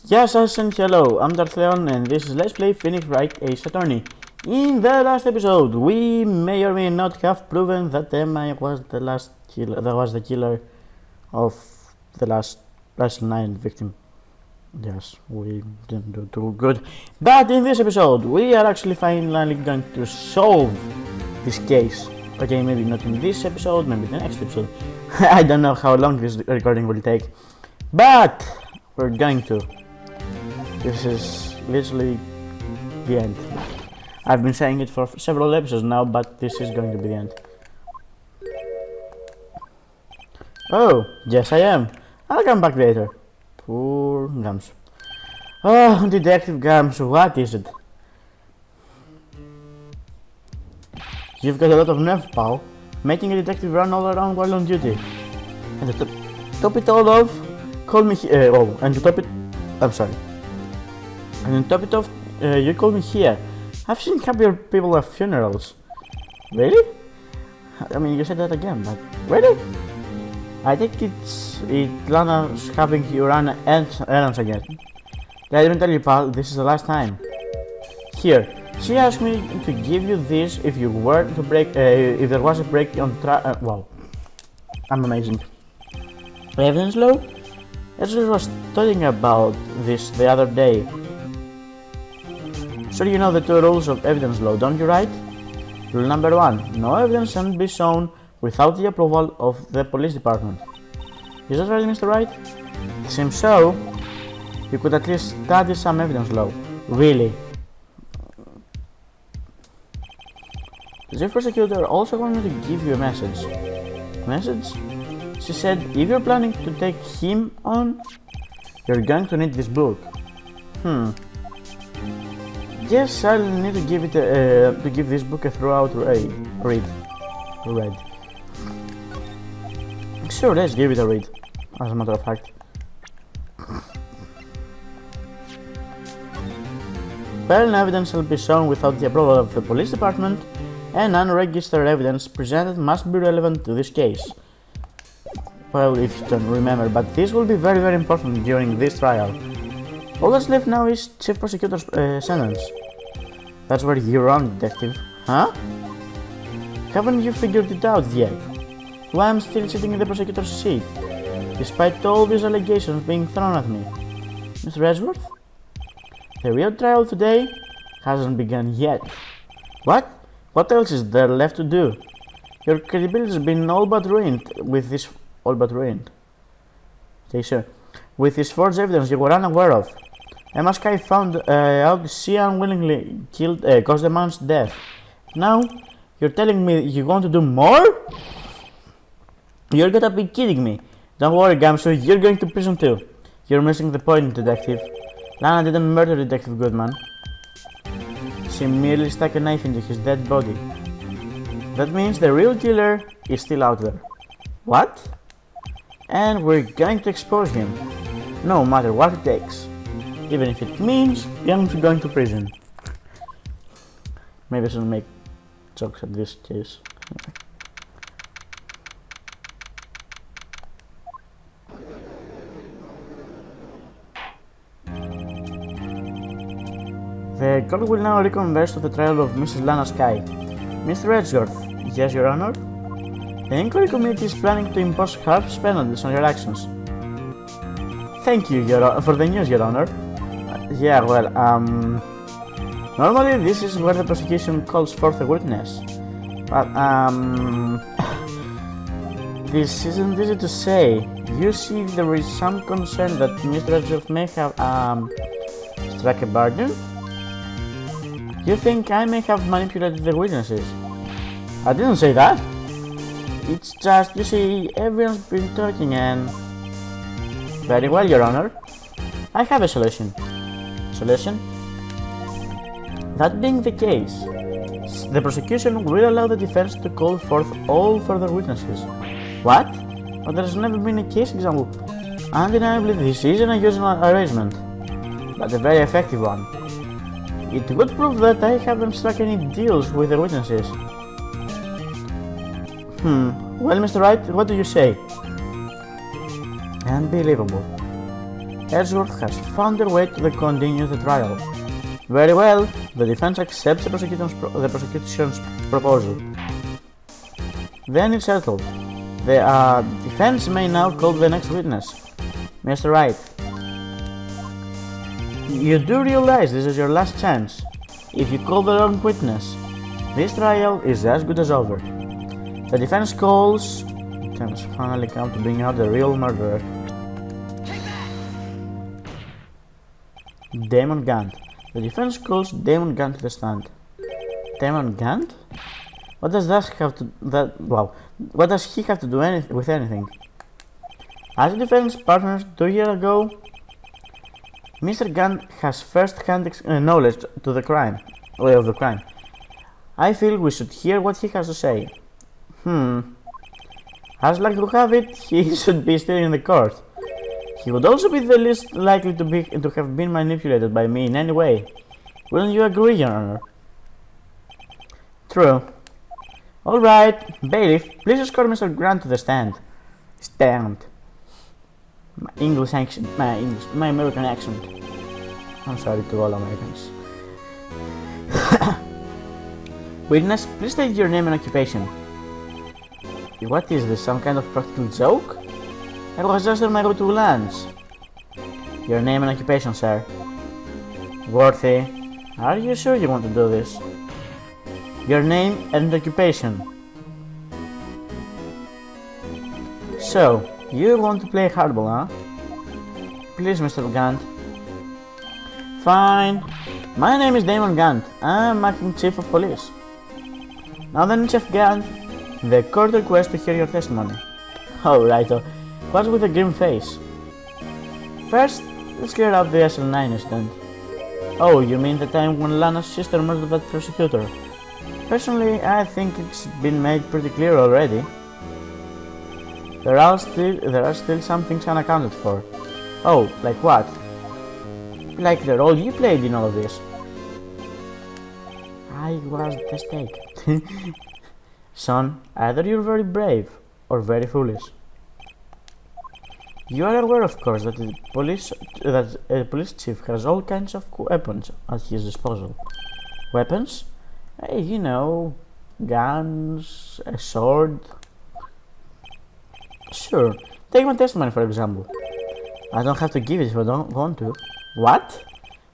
Yes, and hello, I'm Darthleon and this is Let's Play Phoenix Wright Ace Attorney. In the last episode, we may or may not have proven that Emma was the last killer, the killer of the last 9 victim. Yes, we didn't do too good. But in this episode, we are actually finally going to solve this case. Okay, maybe not in this episode, maybe the next episode. I don't know how long this recording will take. But we're going to. This is literally the end. I've been saying it for several episodes now, but this is going to be the end. Oh, yes I am. I'll come back later. Poor Gams. Oh, Detective Gams, what is it? You've got a lot of nerve, pal. Making a detective run all around while on duty. And to top it all off, call me here. And to top it... I'm sorry. And on top it off, you call me here. I've seen happier people at funerals. Really? I mean, you said that again, but really? I think it's Lana's having you run errands again. Let me tell you, pal, this is the last time. Here, she asked me to give you this if you were to break, if there was a break on wow, I'm amazing. Evidence law? Ezra was talking about this the other day. So you know the 2 rules of evidence law, don't you, Wright? Rule number 1, no evidence can be shown without the approval of the police department. Is that right, Mr. Wright? It seems so. You could at least study some evidence law. Really? The prosecutor also wanted to give you a message. Message? She said if you're planning to take him on, you're going to need this book. Yes, I'll need to give it to give this book a thorough read. Sure, let's give it a read. As a matter of fact. Parallel evidence shall be shown without the approval of the police department, and unregistered evidence presented must be relevant to this case. Well, if you don't remember, but this will be very, very important during this trial. All that's left now is Chief Prosecutor's sentence. That's where you're on, Detective. Huh? Haven't you figured it out yet? Why I'm still sitting in the prosecutor's seat, despite all these allegations being thrown at me? Mr. Edgeworth? The real trial today hasn't begun yet. What? What else is there left to do? Your credibility has been all but ruined with this... Okay, sure. With this forged evidence you were unaware of. Emma Sky found out she unwillingly caused the man's death. Now, you're telling me you want to do more? You're gonna be kidding me. Don't worry, Gamsu, you're going to prison too. You're missing the point, Detective. Lana didn't murder Detective Goodman. She merely stuck a knife into his dead body. That means the real killer is still out there. What? And we're going to expose him, no matter what it takes. Even if it means going to prison. Maybe I shouldn't make jokes at this case. The court will now reconverse to the trial of Mrs. Lana Sky. Mr. Edgeworth, yes, Your Honor? The inquiry committee is planning to impose harsh penalties on your actions. Thank you, for the news, Your Honor. Yeah, well, normally this is where the prosecution calls forth a witness. But, this isn't easy to say. You see, there is some concern that Mr. Edgeworth may have, struck a bargain? You think I may have manipulated the witnesses? I didn't say that. It's just, you see, everyone's been talking and... Very well, Your Honor. I have a solution. Solution? That being the case, the prosecution will allow the defense to call forth all further witnesses. What? But there's never been a case example. Undeniably, this is an unusual arrangement, but a very effective one. It would prove that I haven't struck any deals with the witnesses. Well, Mr. Wright, what do you say? Unbelievable. Edgeworth has found their way to continue the trial. Very well, the defense accepts the prosecution's proposal. Then it's settled. The defense may now call the next witness, Mr. Wright. You do realize this is your last chance. If you call the wrong witness, this trial is as good as over. The defense calls... It has finally come to bring out the real murderer. Damon Gant. The defense calls Damon Gant to the stand. Damon Gant? What does that have to... What does he have to do with anything? As a defense partner 2 years ago, Mr. Gant has first-hand knowledge of the crime. I feel we should hear what he has to say. As luck to have it, he should be still in the court. He would also be the least likely to have been manipulated by me in any way. Wouldn't you agree, Your Honor? True. Alright, bailiff, please escort Mr. Grant to the stand. Stand. My English accent, my American accent. I'm sorry to all Americans. Witness, please state your name and occupation. What is this, some kind of practical joke? I was just on my route to lunch. Your name and occupation, sir. Worthy, are you sure you want to do this? Your name and occupation. So, you want to play hardball, huh? Please, Mr. Gant. Fine. My name is Damon Gant. I'm acting chief of police. Now then, Chief Gant, the court requests to hear your testimony. Oh, righto. What's with the grim face? First, let's clear up the SL9 incident. Oh, you mean the time when Lana's sister murdered that prosecutor? Personally, I think it's been made pretty clear already. There are still some things unaccounted for. Oh, like what? Like the role you played in all of this. I was the stake. Son, either you're very brave or very foolish. You are aware, of course, that a police chief has all kinds of weapons at his disposal. Weapons? Hey, you know, guns, a sword. Sure, take my testimony for example. I don't have to give it if I don't want to. What?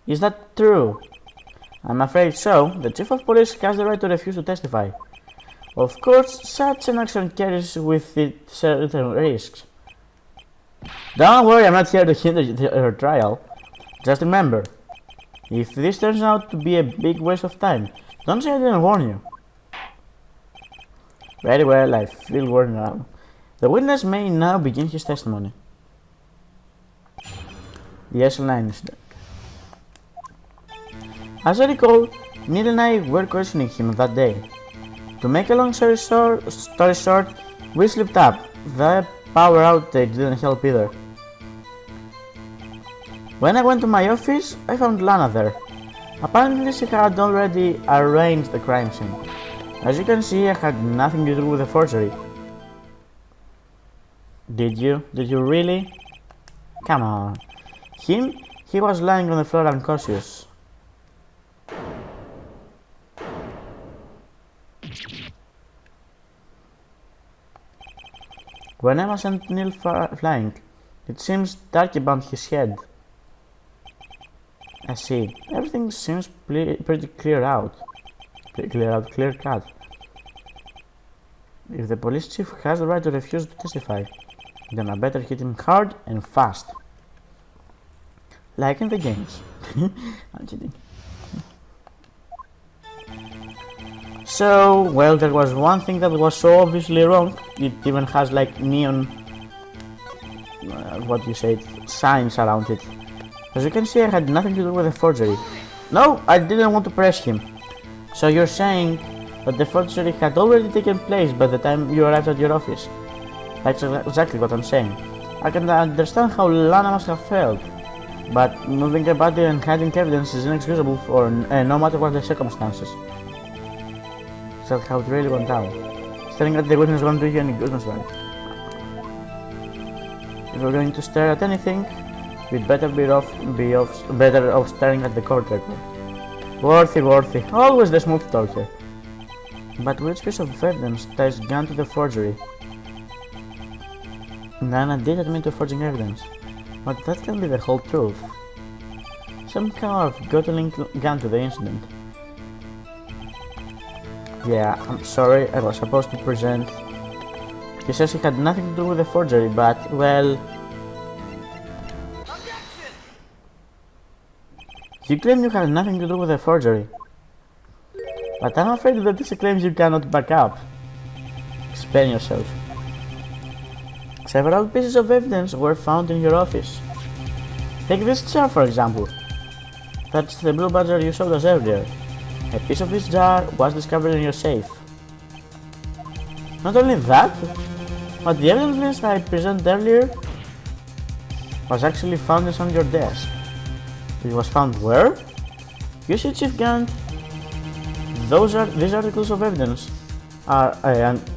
Is that true? I'm afraid so. The chief of police has the right to refuse to testify. Of course, such an action carries with it certain risks. Don't worry, I'm not here to hinder your trial. Just remember, if this turns out to be a big waste of time, don't say I didn't warn you. Very well, I feel warned now. The witness may now begin his testimony. The SL9 incident. As I recall, Neil and I were questioning him that day. To make a long story short, we slipped up. The power outage didn't help either. When I went to my office, I found Lana there. Apparently she had already arranged the crime scene. As you can see, I had nothing to do with the forgery. Did you? Did you really? Come on. He was lying on the floor unconscious. When Emma sent Neil flying, it seems dark about his head. I see. Everything seems pretty clear cut. If the police chief has the right to refuse to testify, then I better hit him hard and fast. Like in the games. I'm kidding. So, well, there was one thing that was so obviously wrong, it even has like neon, signs around it. As you can see, I had nothing to do with the forgery. No, I didn't want to press him. So you're saying that the forgery had already taken place by the time you arrived at your office? That's exactly what I'm saying. I can understand how Lana must have felt, but moving a body and hiding evidence is inexcusable for no matter what the circumstances. That's how it really went down. Staring at the witness won't do you any goodness, right? If you're going to stare at anything, We'd better better off staring at the court record. Worthy. Always the smooth talker. But which piece of evidence ties Gant to the forgery? Nana did admit to forging evidence, but that can't be the whole truth. Somehow I've got to link Gant to the incident. Yeah, I'm sorry, I was supposed to present. He says he had nothing to do with the forgery, but, well... You claim you had nothing to do with the forgery. But I'm afraid that this is a claim you cannot back up. Explain yourself. Several pieces of evidence were found in your office. Take this jar for example. That's the blue badger you showed us earlier. A piece of this jar was discovered in your safe. Not only that, but the evidence list I presented earlier was actually found on your desk. It was found where? You see, Chief Gant, these articles of evidence are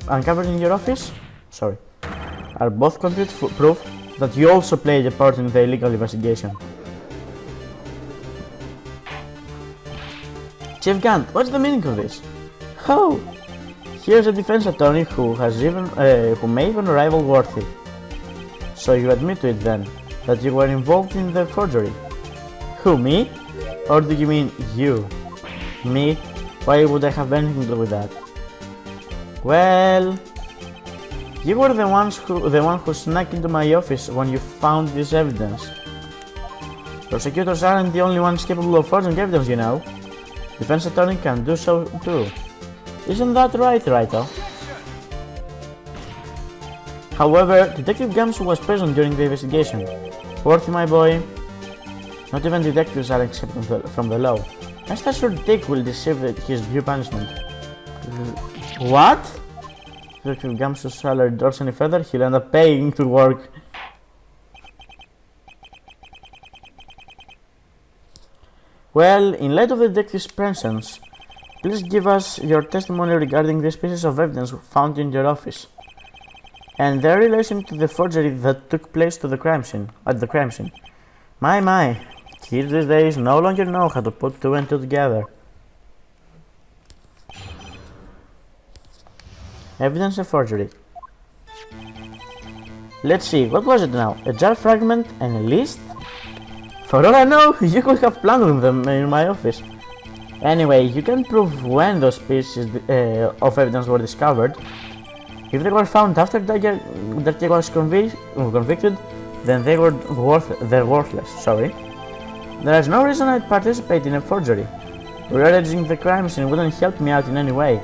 uncovered in your office. Sorry. Are both concrete proof that you also played a part in the illegal investigation. Chief Gant, what's the meaning of this? Oh, here's a defense attorney who may even rival Worthy. So you admit to it then, that you were involved in the forgery. Who, me? Or do you mean you? Me? Why would I have anything to do with that? Well... You were the one who snuck into my office when you found this evidence. Prosecutors aren't the only ones capable of forging evidence, you know. Defense attorney can do so too. Isn't that right, Wright? However, Detective Gamsu was present during the investigation. Worthy, my boy. Not even detectives are exempt from the law. I thought your dick will receive his due punishment. What? If Gamsu's salary drops any further, he'll end up paying to work. Well, in light of the detective's presence, please give us your testimony regarding these pieces of evidence found in your office and their relation to the forgery that took place at the crime scene. My, kids these days no longer know how to put two and two together. Evidence of forgery. Let's see, what was it now? A jar fragment and a list? For all I know, you could have planted them in my office. Anyway, you can prove when those pieces of evidence were discovered. If they were found after that was convicted, then they're worthless. Sorry. There is no reason I'd participate in a forgery. Rearranging the crime scene wouldn't help me out in any way.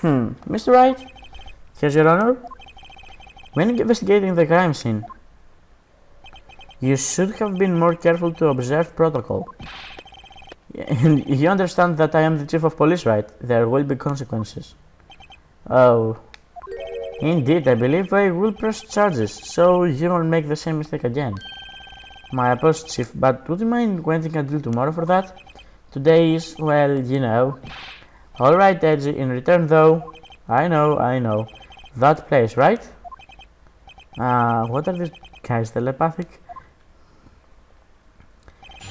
Mr. Wright, here's your honor. When investigating the crime scene, you should have been more careful to observe protocol. And you understand that I am the chief of police, right? There will be consequences. Oh, indeed, I believe I will press charges, so you won't make the same mistake again. My apologies, chief, but would you mind waiting until tomorrow for that? Today is, well, you know. Alright, Edgy, in return though, I know, that place, right? What are these guys, telepathic?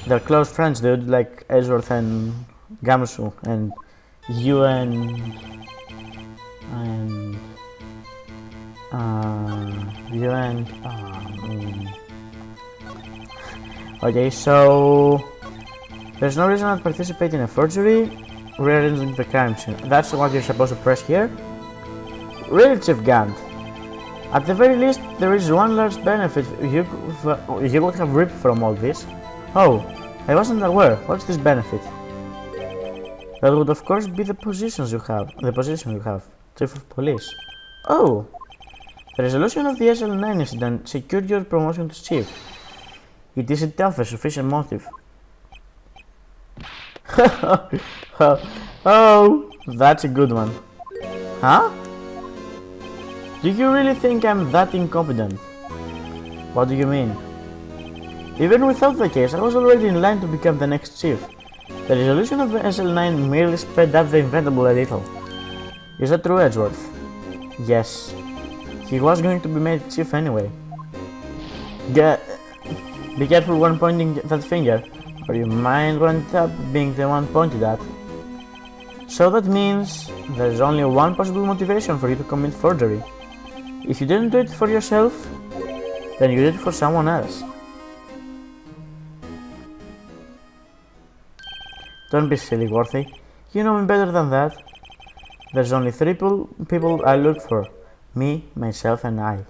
They're close friends, dude, like Edgeworth and Gamsu, and you and Okay, so there's no reason I'd participate in a forgery. Rearranging the crime scene. That's what you're supposed to press here? Really, Chief Gant? At the very least, there is one large benefit you would have reaped from all this. Oh, I wasn't aware. What's this benefit? That would of course be the position you have, Chief of Police. Oh, the resolution of the SL9 incident secured your promotion to Chief. It is itself a sufficient motive. Oh, that's a good one. Huh? Do you really think I'm that incompetent? What do you mean? Even without the case, I was already in line to become the next chief. The resolution of the SL9 merely sped up the inventable a little. Is that true, Edgeworth? Yes. He was going to be made chief anyway. Be careful when pointing that finger, or you might end up being the one pointed at. So that means there's only one possible motivation for you to commit forgery. If you didn't do it for yourself, then you did it for someone else. Don't be silly, Worthy. You know me better than that. There's only three people I look for. Me, myself, and I.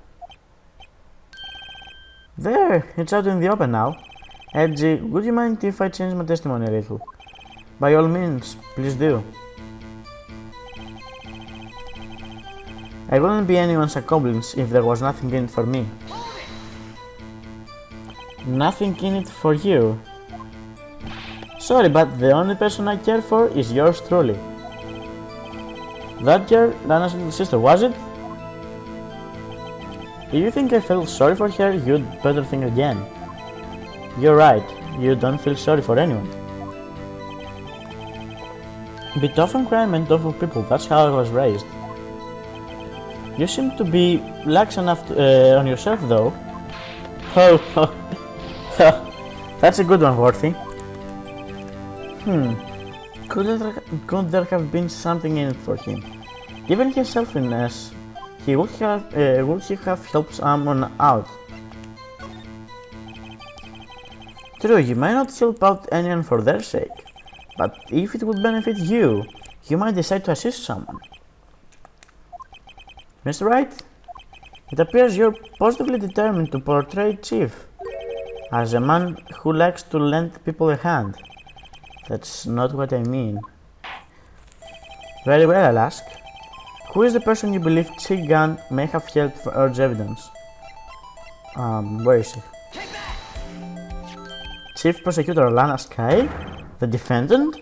There, it's out in the open now. Edgy, would you mind if I change my testimony a little? By all means, please do. I wouldn't be anyone's accomplice if there was nothing in it for me. Nothing in it for you? Sorry, but the only person I care for is yours truly. That your Lana's little sister, was it? If you think I felt sorry for her, you'd better think again. You're right, you don't feel sorry for anyone. Be tough on crime and tough on people, that's how I was raised. You seem to be lax enough on yourself though. Oh, that's a good one, Worthy. Could there have been something in it for him? Given his selfishness, would he have helped someone out? True, you might not help out anyone for their sake, but if it would benefit you, you might decide to assist someone. Mr. Wright, it appears you're positively determined to portray Chief as a man who likes to lend people a hand. That's not what I mean. Very well, I'll ask. Who is the person you believe Chief Gant may have helped forge evidence? Where is he? Chief Prosecutor Lana Sky? The defendant?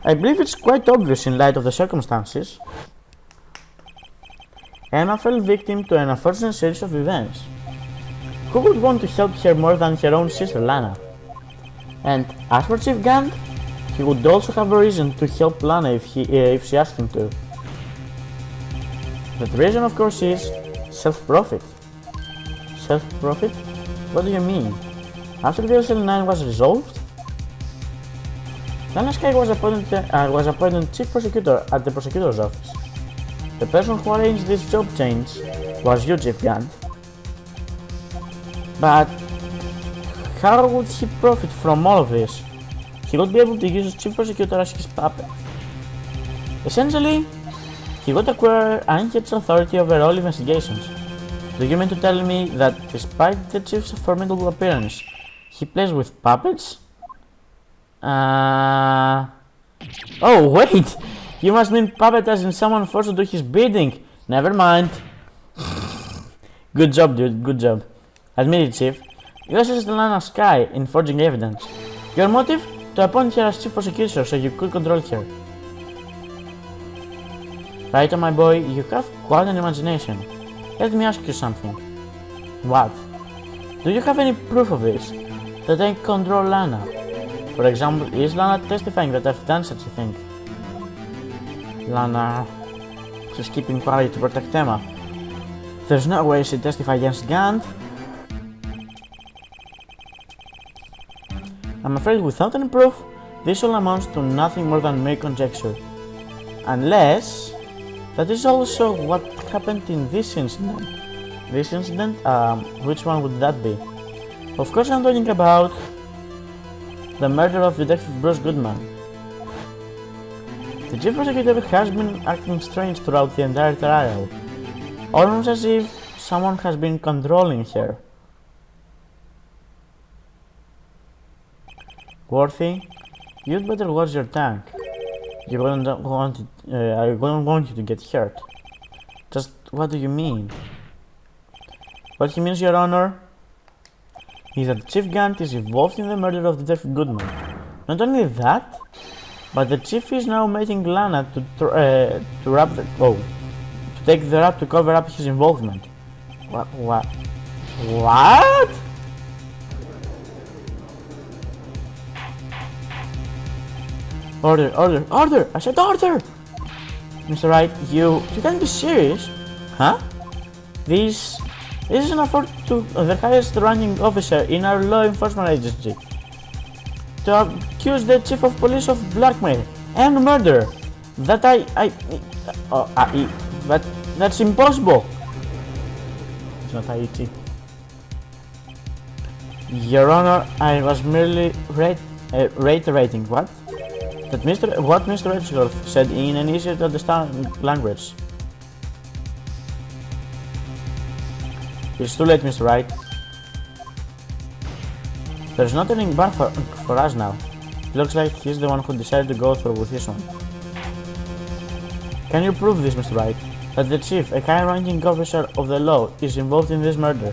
I believe it's quite obvious in light of the circumstances. Emma fell victim to an unfortunate series of events. Who would want to help her more than her own sister Lana? And as for Chief Gant, he would also have a reason to help Lana if she asked him to. That reason, of course, is self-profit. Self-profit? What do you mean? After the SL9 was resolved, Lana Sky was appointed Chief Prosecutor at the Prosecutor's Office. The person who arranged this job change was you, Chief Gant. But how would he profit from all of this? He would be able to use Chief Prosecutor as his puppet. Essentially, he would acquire Anget's authority over all investigations. Do you mean to tell me that despite the Chief's formidable appearance, he plays with puppets? Oh wait! You must mean puppet as in someone forced to do his bidding. Never mind. Good job, dude, good job. Admit it, Chief. You assisted Lana Sky in forging evidence. Your motive? To appoint her as Chief Prosecutor so you could control her. Right, my boy, you have quite an imagination. Let me ask you something. What? Do you have any proof of this? That I control Lana? For example, is Lana testifying that I've done such a thing? Lana... she's keeping quiet to protect Emma. There's no way she'd testify against Gant. I'm afraid without any proof, this all amounts to nothing more than mere conjecture. Unless... that is also what happened in this incident. This incident? Which one would that be? Of course I'm talking about... the murder of Detective Bruce Goodman. The Chief Prosecutor has been acting strange throughout the entire trial. Almost as if someone has been controlling her. Worthy, you'd better watch your tongue. I wouldn't want you to get hurt. Just what do you mean? What he means, Your Honor, is that Chief Gant is involved in the murder of Detective Goodman. Not only that, but the Chief is now making Lana to take the rap to cover up his involvement. What? Order! I said order! Mr. Wright, you can't be serious. Huh? This is an affront to the highest ranking officer in our law enforcement agency. To accuse the chief of police of blackmail and murder. That's impossible. It's not Haiti. Your Honor, I was merely reiterating what Mr. Edgeworth said in an easier to understand language. It's too late, Mr. Wright. There's not anything bad for us now. Looks like he's the one who decided to go through with this one. Can you prove this, Mr. Wright? That the chief, a high-ranking officer of the law, is involved in this murder?